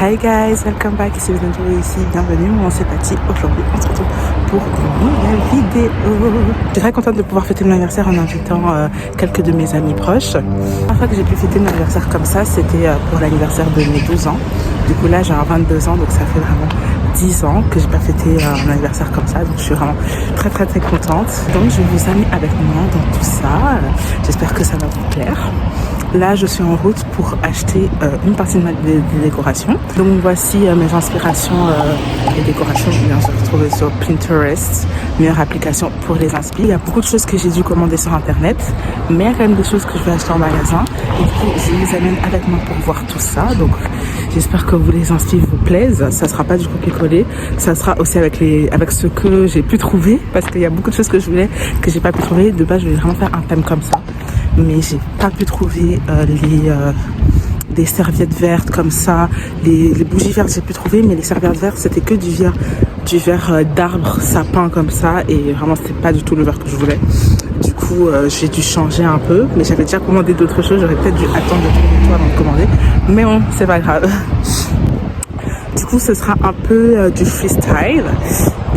Hi guys, welcome back, ici Vedantoro ici, bienvenue, moi c'est Patty. Aujourd'hui on se retrouve pour une nouvelle vidéo. Je suis très contente de pouvoir fêter mon anniversaire en invitant quelques de mes amis proches. La première fois que j'ai pu fêter mon anniversaire comme ça, c'était pour l'anniversaire de mes 12 ans. Du coup là j'ai 22 ans, donc ça fait vraiment 10 ans que j'ai pas fêté un anniversaire comme ça, donc je suis vraiment très contente. Donc je vous ai mis avec moi dans tout ça, j'espère que ça va vous plaire. Là, je suis en route pour acheter une partie de des décorations. Donc, voici mes inspirations et décorations. Je viens de retrouver sur Pinterest, meilleure application pour les inspirations. Il y a beaucoup de choses que j'ai dû commander sur Internet, mais il y a quand même des choses que je vais acheter en magasin. Et du coup, je vous amène avec moi pour voir tout ça. Donc, j'espère que les inspirations vous plaisent. Ça sera pas du copier-coller. Ça sera aussi avec ce que j'ai pu trouver, parce qu'il y a beaucoup de choses que je voulais que j'ai pas pu trouver. De base, je voulais vraiment faire un thème comme ça, mais j'ai pas pu trouver des serviettes vertes comme ça. Les bougies vertes j'ai pu trouver, mais les serviettes vertes c'était que du verre d'arbre sapin comme ça, et vraiment c'était pas du tout le verre que je voulais. Du coup j'ai dû changer un peu, mais j'avais déjà commandé d'autres choses, j'aurais peut-être dû attendre de trouver tout avant de commander, mais bon, c'est pas grave. Du coup ce sera un peu du freestyle.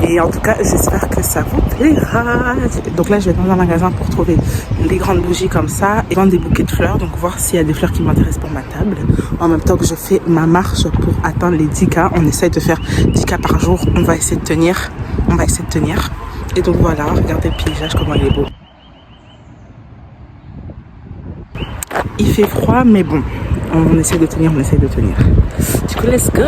Et en tout cas, j'espère que ça vous plaira. Donc là, je vais dans un magasin pour trouver les grandes bougies comme ça et vendre des bouquets de fleurs. Donc voir s'il y a des fleurs qui m'intéressent pour ma table. En même temps que je fais ma marche pour atteindre les 10K. On essaye de faire 10K par jour. On va essayer de tenir. Et donc voilà, regardez le paysage, comment il est beau. Il fait froid, mais bon, on essaie de tenir. Du coup, let's go!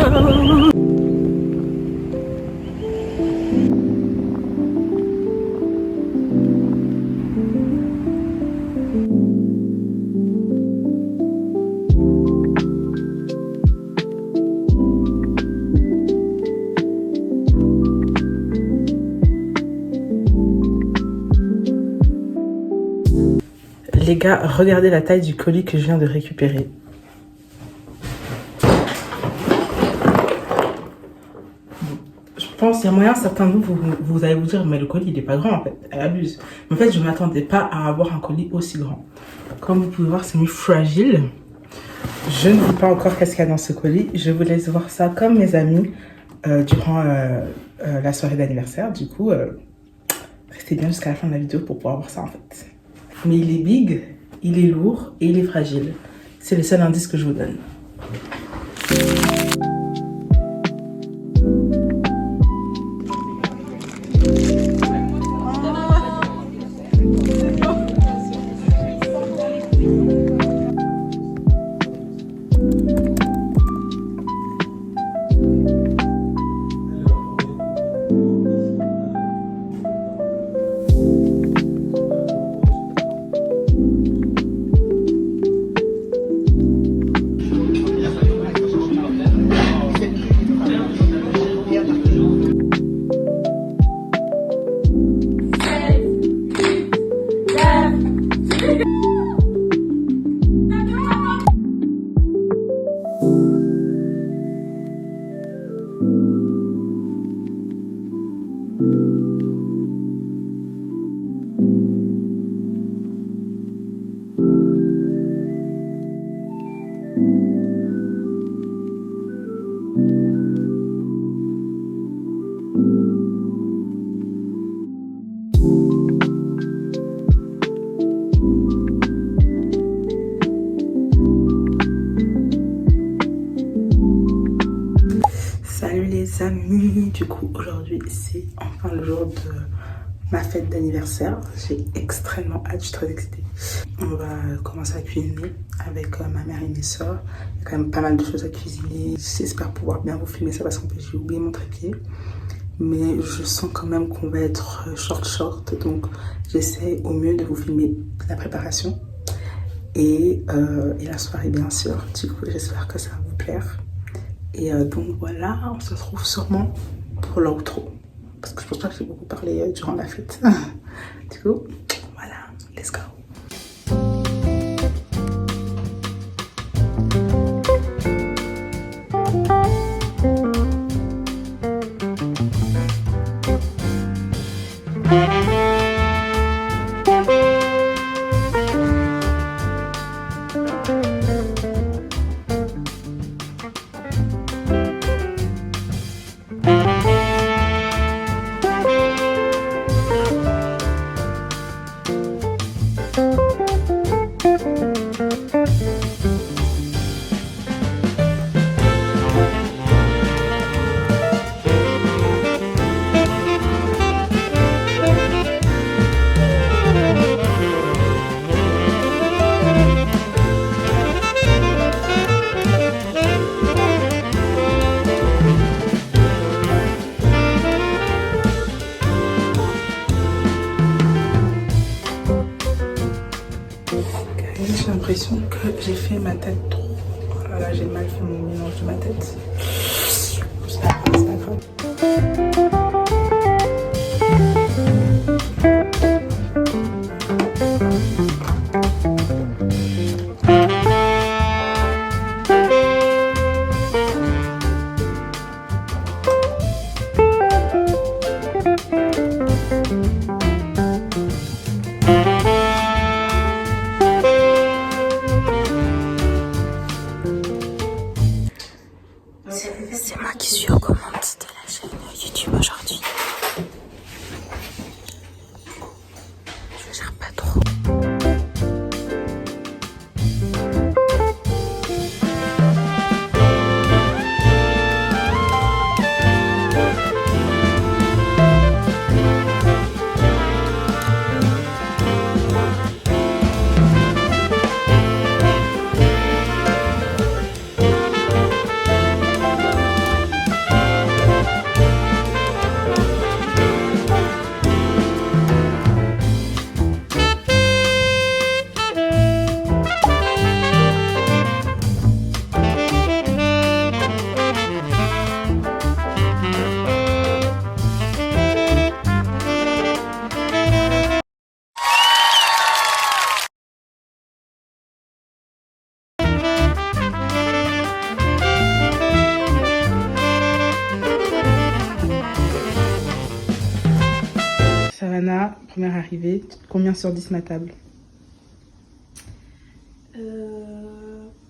Les gars, regardez la taille du colis que je viens de récupérer. Je pense qu'il y a moyen, certains de vous allez vous dire, mais le colis il est pas grand en fait, elle abuse. Mais en fait, je ne m'attendais pas à avoir un colis aussi grand. Comme vous pouvez voir, c'est mis fragile. Je ne sais pas encore qu'est-ce qu'il y a dans ce colis. Je vous laisse voir ça comme mes amis durant la soirée d'anniversaire. Du coup, restez bien jusqu'à la fin de la vidéo pour pouvoir voir ça en fait. Mais il est big, il est lourd et il est fragile. C'est le seul indice que je vous donne. Salut les amis, du coup aujourd'hui c'est enfin le jour de ma fête d'anniversaire. J'ai extrêmement hâte, je suis très excitée. On va commencer à cuisiner avec ma mère et mes soeurs. Il y a quand même pas mal de choses à cuisiner. J'espère pouvoir bien vous filmer ça parce que j'ai oublié mon trépied. Mais je sens quand même qu'on va être short, donc j'essaie au mieux de vous filmer la préparation et la soirée bien sûr. Du coup j'espère que ça va vous plaire. Et donc voilà, on se retrouve sûrement pour l'outro. Parce que je pense pas que j'ai beaucoup parlé durant la fête. Du coup, voilà, let's go. ma tête trop. Voilà, j'ai mal fait mon mélange de ma tête. C'est pas grave, c'est pas grave. C'est moi qui suis aux commandes de la chaîne YouTube aujourd'hui. Je gère pas trop. Savannah, première arrivée, combien sur 10 ma table?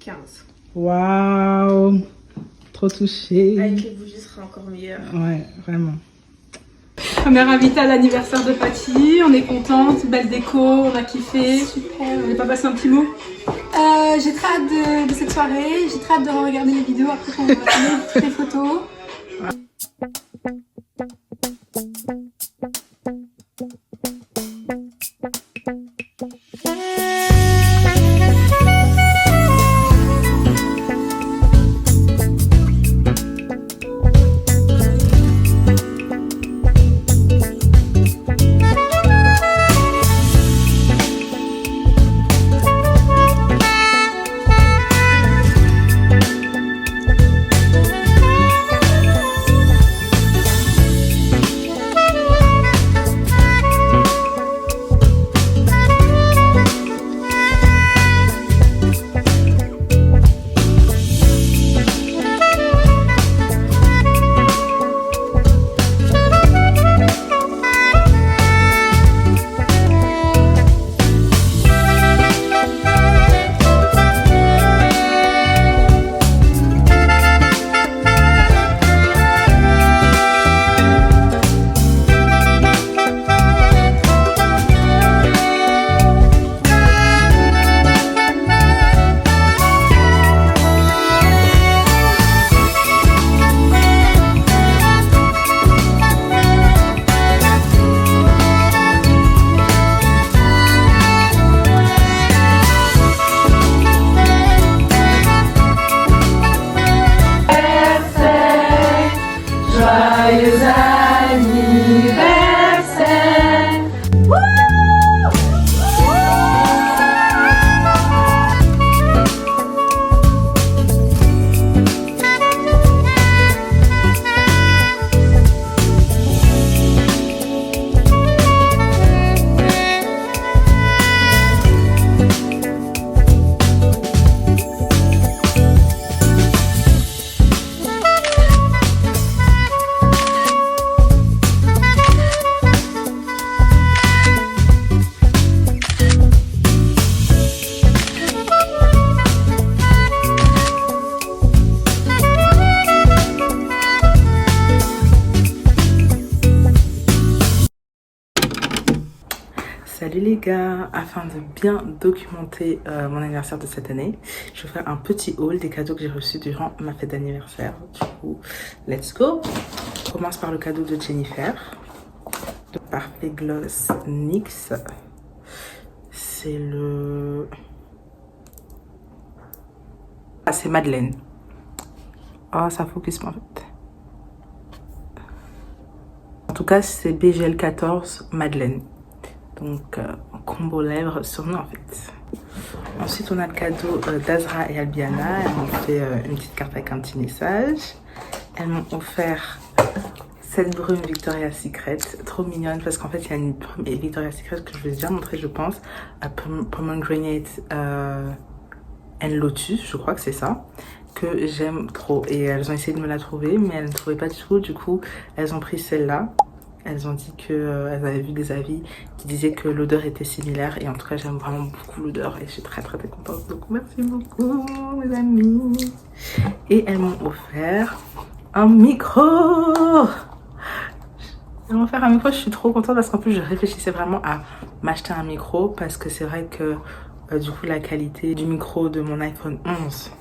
15. Waouh, trop touchée. Avec les bougies, ce sera encore meilleur. Ouais, vraiment. Première invitée à l'anniversaire de Patty, on est contente, belle déco, on a kiffé. Super. On n'est pas passé un petit mot? J'ai très hâte de cette soirée, j'ai très hâte de regarder les vidéos après qu'on va filmer toutes les photos. Salut les gars, afin de bien documenter mon anniversaire de cette année, je vais faire un petit haul des cadeaux que j'ai reçus durant ma fête d'anniversaire. Du coup, let's go. On commence par le cadeau de Jennifer, de Parfait Gloss NYX. C'est le... Ah, c'est Madeleine. Oh, ça focus pas en fait. En tout cas, c'est BGL 14 Madeleine. Donc, combo lèvres sur nous en fait. Ensuite, on a le cadeau d'Azra et Albiana. Elles m'ont fait une petite carte avec un petit message. Elles m'ont offert cette brume Victoria's Secret, trop mignonne parce qu'en fait il y a une brume Victoria's Secret que je vous ai déjà montré je pense, à Pomegranate and Lotus, je crois que c'est ça, que j'aime trop. Et elles ont essayé de me la trouver mais elles ne trouvaient pas du coup elles ont pris celle-là. Elles ont dit qu'elles avaient vu des avis qui disaient que l'odeur était similaire et en tout cas j'aime vraiment beaucoup l'odeur et je suis très contente, donc merci beaucoup mes amis. Et elles m'ont offert un micro. Elles m'ont offert un micro, je suis trop contente parce qu'en plus je réfléchissais vraiment à m'acheter un micro parce que c'est vrai que du coup la qualité du micro de mon iPhone 11,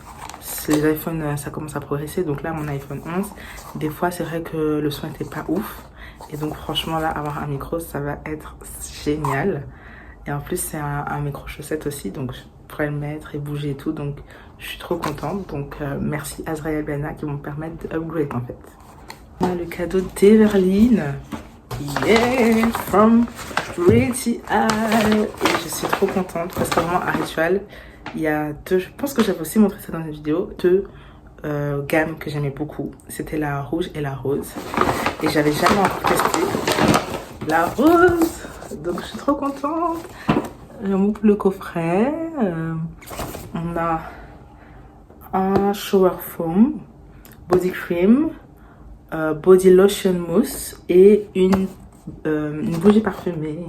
les iPhones ça commence à progresser, donc là mon iPhone 11 des fois c'est vrai que le son était pas ouf et donc franchement là avoir un micro ça va être génial. Et en plus c'est un micro chaussette aussi, donc je pourrais le mettre et bouger et tout, donc je suis trop contente. Donc merci Azra et Albiana qui vont me permettre d'upgrade en fait. On a le cadeau d'Everline, yeah, from Pretty Eye. Et je suis trop contente parce que vraiment un rituel, il y a deux, je pense que j'avais aussi montré ça dans une vidéo, deux gammes que j'aimais beaucoup. C'était la rouge et la rose. Et j'avais jamais encore testé la rose. Donc je suis trop contente. On ouvre le coffret. On a un shower foam, body cream, body lotion mousse et une bougie parfumée.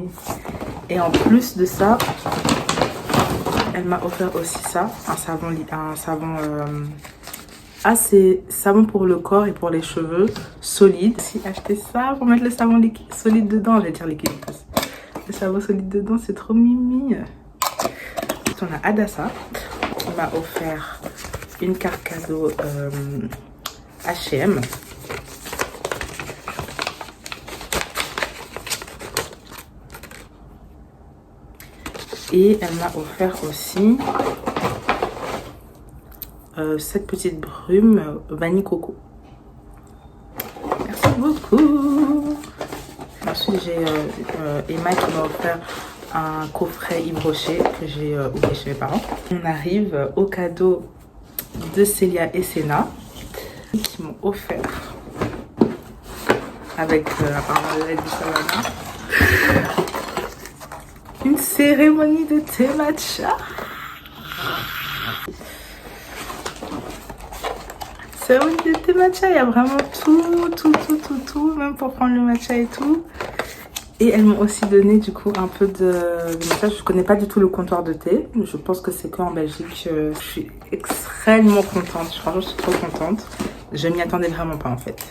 Et en plus de ça, elle m'a offert aussi ça, un savon c'est savon pour le corps et pour les cheveux solide. J'ai acheté ça pour mettre le savon liquide solide dedans, j'allais dire liquide. Le savon solide dedans, c'est trop mimi. Ensuite, on a Adassa. On m'a offert une carte cadeau H&M. Et elle m'a offert aussi cette petite brume vanille coco. Merci beaucoup. Ensuite, j'ai Emma qui m'a offert un coffret Yves Rocher que j'ai oublié chez mes parents. On arrive au cadeau de Célia et Sénat qui m'ont offert avec apparemment l'aide du Savana une cérémonie de thé matcha. Cérémonie de thé matcha, il y a vraiment tout, même pour prendre le matcha et tout. Et elles m'ont aussi donné du coup un peu de matcha. Je connais pas du tout le comptoir de thé. Je pense que c'est qu'en Belgique. Je suis extrêmement contente. Franchement, je suis trop contente. Je m'y attendais vraiment pas en fait.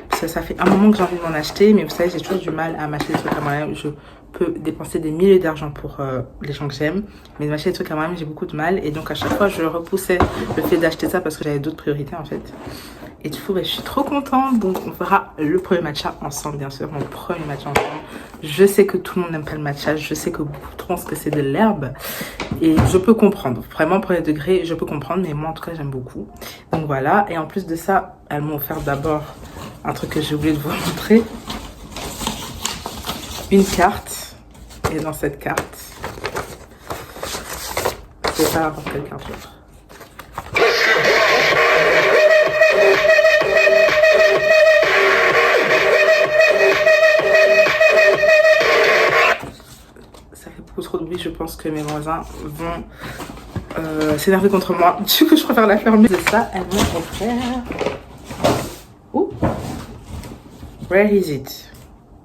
Parce que ça fait un moment que j'ai envie de m'en acheter. Mais vous savez, j'ai toujours du mal à m'acheter des trucs à moi-même. Je peux dépenser des milliers d'argent pour les gens que j'aime. Mais de m'acheter des trucs à moi-même, j'ai beaucoup de mal. Et donc à chaque fois, je repoussais le fait d'acheter ça parce que j'avais d'autres priorités en fait. Et du coup, je suis trop contente. Donc, on fera le premier matcha ensemble, bien sûr. Mon premier matcha ensemble. Je sais que tout le monde n'aime pas le matcha. Je sais que beaucoup pensent que c'est de l'herbe. Et je peux comprendre. Vraiment, premier degré, je peux comprendre. Mais moi, en tout cas, j'aime beaucoup. Donc, voilà. Et en plus de ça, elles m'ont offert d'abord un truc que j'ai oublié de vous montrer. Une carte. Et dans cette carte, c'est pas n'importe quelle carte. Ça fait beaucoup trop de bruit, je pense que mes voisins vont s'énerver contre moi. Du coup, je préfère la fermer. De ça, elles m'ont offert. Ouh. Where is it?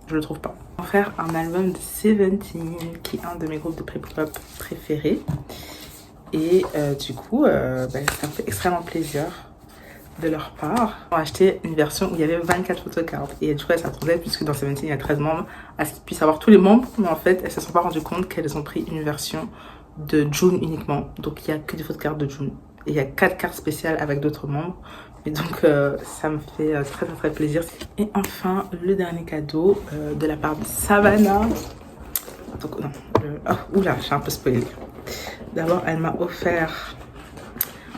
Je le trouve pas. Offert un album de Seventeen, qui est un de mes groupes de K-pop préférés. Et du coup, ça me fait extrêmement plaisir de leur part. On a acheté une version où il y avait 24 photocards. Et du coup, elles s'attendaient, puisque dans Seventeen, il y a 13 membres, à ce qu'ils puissent avoir tous les membres. Mais en fait, elles se sont pas rendues compte qu'elles ont pris une version de June uniquement. Donc, il n'y a que des photocards de June. Et il y a 4 cartes spéciales avec d'autres membres. Et donc, ça me fait très plaisir. Et enfin, le dernier cadeau de la part de Savannah. Donc, non. Oula, j'ai un peu spoilé. D'abord, elle m'a offert...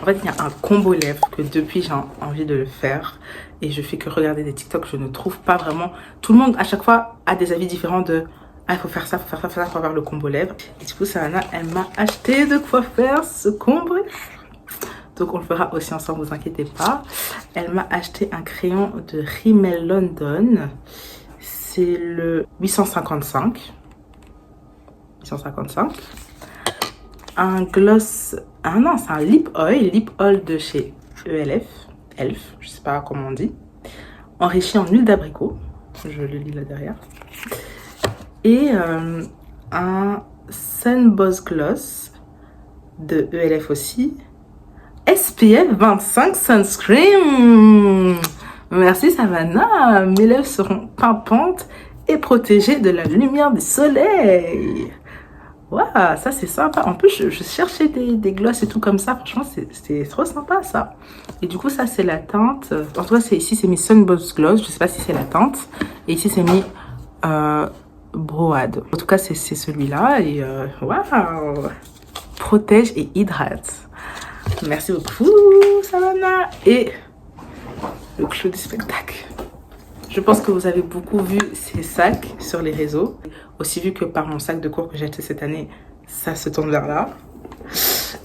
En fait, il y a un combo lèvres que depuis, j'ai envie de le faire. Et je fais que regarder des TikTok, je ne trouve pas vraiment... Tout le monde, à chaque fois, a des avis différents de Ah, il faut faire ça, faut avoir le combo lèvres. Et du coup, Savannah, elle m'a acheté de quoi faire ce combo. Donc, on le fera aussi ensemble, vous inquiétez pas. Elle m'a acheté un crayon de Rimmel London. C'est le 855. 855. Un gloss... Ah non, c'est un lip oil de chez ELF. Elf, je sais pas comment on dit. Enrichi en huile d'abricot. Je le lis là derrière. Et un Sunboss Gloss de ELF aussi. SPF 25 Sunscreen. Merci Savannah. Mes lèvres seront pimpantes et protégées de la lumière du soleil. Waouh, ça c'est sympa. En plus, je cherchais des gloss et tout comme ça. Franchement, c'est trop sympa ça. Et du coup, ça c'est la teinte. En tout cas, ici c'est mis Sunboss Gloss. Je sais pas si c'est la teinte. Et ici c'est mis Broad. En tout cas, c'est celui-là. Et waouh, protège et hydrate. Merci beaucoup, Savannah. Et le clou du spectacle. Je pense que vous avez beaucoup vu ces sacs sur les réseaux. Aussi vu que par mon sac de cours que j'ai acheté cette année, ça se tourne vers là.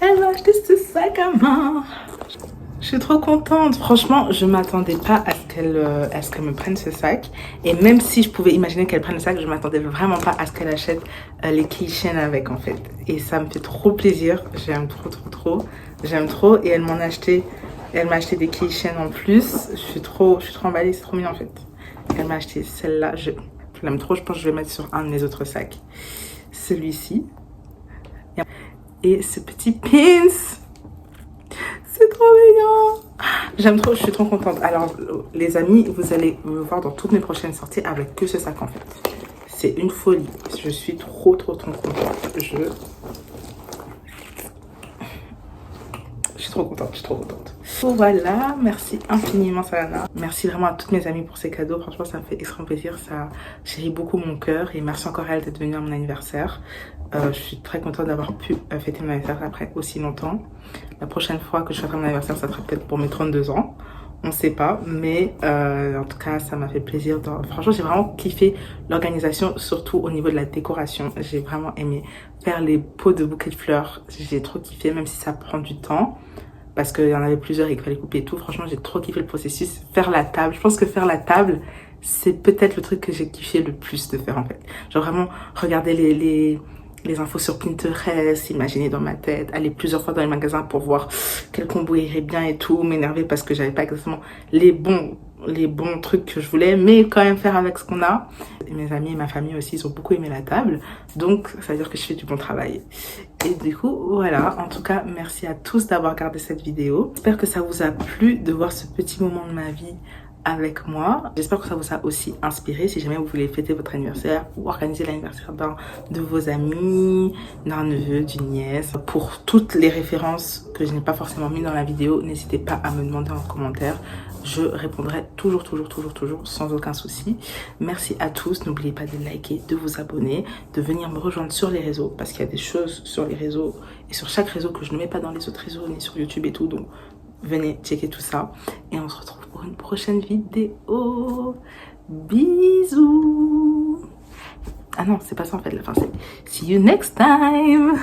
Elle m'a acheté ce sac à main. Je suis trop contente. Franchement, je m'attendais pas à ce qu'elle me prenne ce sac. Et même si je pouvais imaginer qu'elle prenne le sac, je m'attendais vraiment pas à ce qu'elle achète les keychains avec en fait. Et ça me fait trop plaisir. J'aime trop. J'aime trop. Et elle m'a acheté des keychains en plus. Je suis trop emballée. C'est trop mignon en fait. Elle m'a acheté celle-là. Je l'aime trop. Je pense que je vais mettre sur un de mes autres sacs. Celui-ci. Et ce petit pins. C'est trop mignon. J'aime trop, je suis trop contente. Alors, les amis, vous allez me voir dans toutes mes prochaines sorties avec que ce sac en fait. C'est une folie. Je suis trop contente. Je suis trop contente. Oh, voilà, merci infiniment Savannah. Merci vraiment à toutes mes amies pour ces cadeaux. Franchement, ça me fait extrêmement plaisir. Ça chérit beaucoup mon cœur. Et merci encore à elle d'être venue à mon anniversaire. Je suis très contente d'avoir pu fêter mon anniversaire après aussi longtemps. La prochaine fois que je fêterai mon anniversaire, ça sera peut-être pour mes 32 ans. On sait pas, mais en tout cas, ça m'a fait plaisir. Franchement, j'ai vraiment kiffé l'organisation, surtout au niveau de la décoration. J'ai vraiment aimé faire les pots de bouquets de fleurs. J'ai trop kiffé, même si ça prend du temps. Parce qu'il y en avait plusieurs et qu'il fallait couper et tout. Franchement, j'ai trop kiffé le processus. Faire la table. Je pense que faire la table, c'est peut-être le truc que j'ai kiffé le plus de faire en fait. Genre vraiment regarder les infos sur Pinterest, imaginer dans ma tête, aller plusieurs fois dans les magasins pour voir quel combo irait bien et tout, m'énerver parce que j'avais pas exactement les bons trucs que je voulais, mais quand même faire avec ce qu'on a. Et mes amis et ma famille aussi, ils ont beaucoup aimé la table, donc ça veut dire que je fais du bon travail. Et du coup, voilà, en tout cas, merci à tous d'avoir regardé cette vidéo. J'espère que ça vous a plu de voir ce petit moment de ma vie avec moi. J'espère que ça vous a aussi inspiré si jamais vous voulez fêter votre anniversaire ou organiser l'anniversaire d'un de vos amis, d'un neveu, d'une nièce. Pour toutes les références que je n'ai pas forcément mis dans la vidéo, n'hésitez pas à me demander en commentaire. Je répondrai toujours sans aucun souci. Merci à tous. N'oubliez pas de liker, de vous abonner, de venir me rejoindre sur les réseaux parce qu'il y a des choses sur les réseaux et sur chaque réseau que je ne mets pas dans les autres réseaux ni sur YouTube et tout. Donc venez checker tout ça et on se retrouve pour une prochaine vidéo. Bisous. Ah non, c'est pas ça en fait, la fin c'est see you next time.